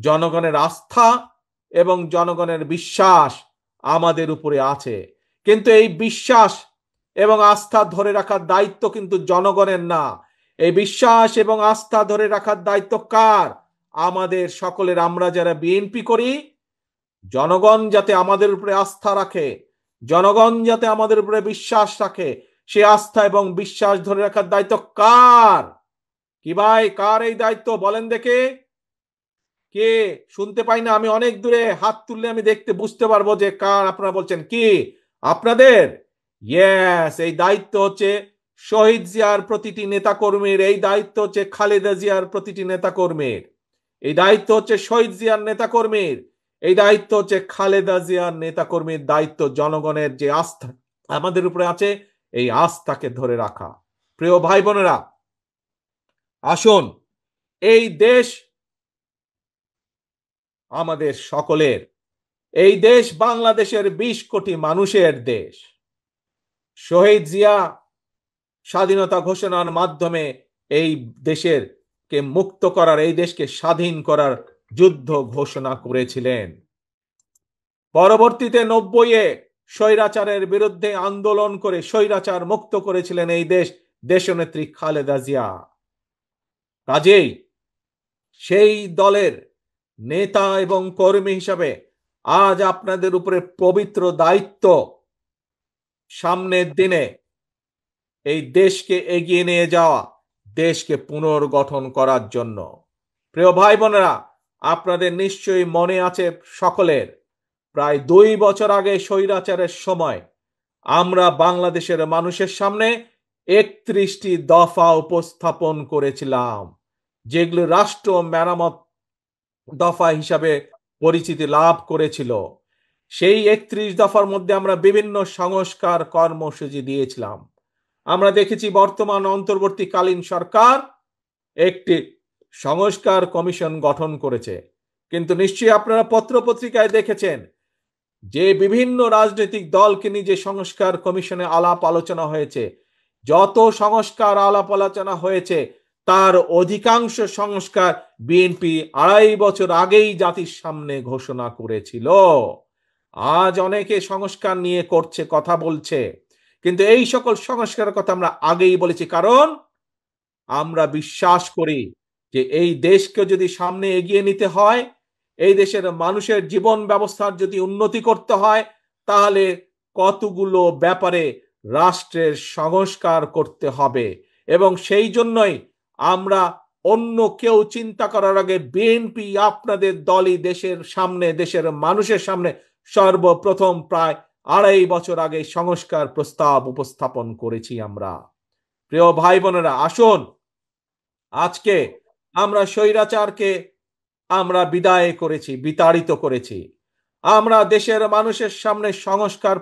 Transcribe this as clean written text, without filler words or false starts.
জনগণের আস্থা এবং জনগণের বিশ্বাস আমাদের উপরে আছে, কিন্তু এই বিশ্বাস এবং আস্থা ধরে রাখার দায়িত্ব কিন্তু জনগণের না। এই বিশ্বাস এবং আস্থা ধরে রাখার দায়িত্ব কার? আমাদের সকলের। আমরা যারা বিএনপি করি, জনগণ যাতে আমাদের উপরে আস্থা রাখে, জনগণ যাতে আমাদের উপরে বিশ্বাস রাখে, সে আস্থা এবং বিশ্বাস ধরে রাখার দায়িত্ব কার? কি ভাই, কার এই দায়িত্ব বলেন দেখে? কে? শুনতে পাই না, আমি অনেক দূরে, হাত তুললে আমি দেখতে বুঝতে পারবো যে কার। আপনারা বলছেন কি আপনাদের? ইয়েস, এই দায়িত্ব হচ্ছে শহীদ জিয়ার প্রতিটি নেতা কর্মীর, এই দায়িত্ব হচ্ছে খালেদা জিয়ার প্রতিটি নেতা কর্মীর, এই দায়িত্ব হচ্ছে শহীদ জিয়ার নেতা কর্মীর, এই দায়িত্ব হচ্ছে খালেদা জিয়ার নেতা কর্মীর দায়িত্ব। জনগণের যে আস্থা আমাদের উপরে আছে, এই আস্থাকে ধরে রাখা। প্রিয় ভাই বোনেরা, আসুন, এই দেশ আমাদের সকলের, এই দেশ বাংলাদেশের 20 কোটি মানুষের দেশ। শহীদ জিয়া স্বাধীনতা ঘোষণার মাধ্যমে এই দেশের কে মুক্ত করার, এই দেশকে স্বাধীন করার যুদ্ধ ঘোষণা করেছিলেন। পরবর্তীতে 90-এ স্বৈরাচারের বিরুদ্ধে আন্দোলন করে স্বৈরাচার মুক্ত করেছিলেন এই দেশ দেশনেত্রী খালেদা জিয়া। কাজেই সেই দলের নেতা এবং কর্মী হিসাবে আজ আপনাদের উপরে পবিত্র দায়িত্ব, সামনের দিনে এই দেশকে এগিয়ে নিয়ে যাওয়া, দেশকে পুনর্গঠন করার জন্য। প্রিয় ভাই বোনেরা, আপনাদের নিশ্চয়ই মনে আছে সকলের, প্রায় 2 বছর আগে স্বৈরাচারের সময় আমরা বাংলাদেশের মানুষের সামনে 31টি দফা উপস্থাপন করেছিলাম, যেগুলো রাষ্ট্র মেরামত দফা হিসাবে পরিচিতি লাভ করেছিল। সেই 31 দফার মধ্যে আমরা বিভিন্ন সংস্কার কর্মসূচি দিয়েছিলাম। আমরা দেখেছি বর্তমান অন্তর্বর্তীকালীন সরকার একটি সংস্কার কমিশন গঠন করেছে, কিন্তু নিশ্চয়ই আপনারা পত্রপত্রিকায় দেখেছেন যে বিভিন্ন রাজনৈতিক দলকে নিয়ে যে সংস্কার কমিশনে আলাপ আলোচনা হয়েছে, যত সংস্কার আলাপ আলোচনা হয়েছে তার অধিকাংশ সংস্কার বিএনপি 2.5 বছর আগেই জাতির সামনে ঘোষণা করেছিল। আজ অনেকে সংস্কার নিয়ে করছে, কথা বলছে, কিন্তু এই সকল সংস্কারের কথা আমরা আগেই বলেছি, কারণ আমরা বিশ্বাস করি যে এই দেশকে যদি সামনে এগিয়ে নিতে হয়, এই দেশের মানুষের জীবন ব্যবস্থার যদি উন্নতি করতে হয়, তাহলে কতগুলো ব্যাপারে রাষ্ট্রের সংস্কার করতে হবে। এবং সেই জন্যই আমরা অন্য কেউ চিন্তা করার আগে বিএনপি আপনাদের দলই দেশের সামনে, দেশের মানুষের সামনে সর্বপ্রথম প্রায় 2.5 বছর আগে সংস্কার প্রস্তাব উপস্থাপন করেছি আমরা। প্রিয় ভাই বোনেরা, আসুন, আজকে আমরা স্বৈরাচারকে আমরা বিদায় করেছি, বিতাড়িত করেছি। আমরা দেশের মানুষের সামনে সংস্কার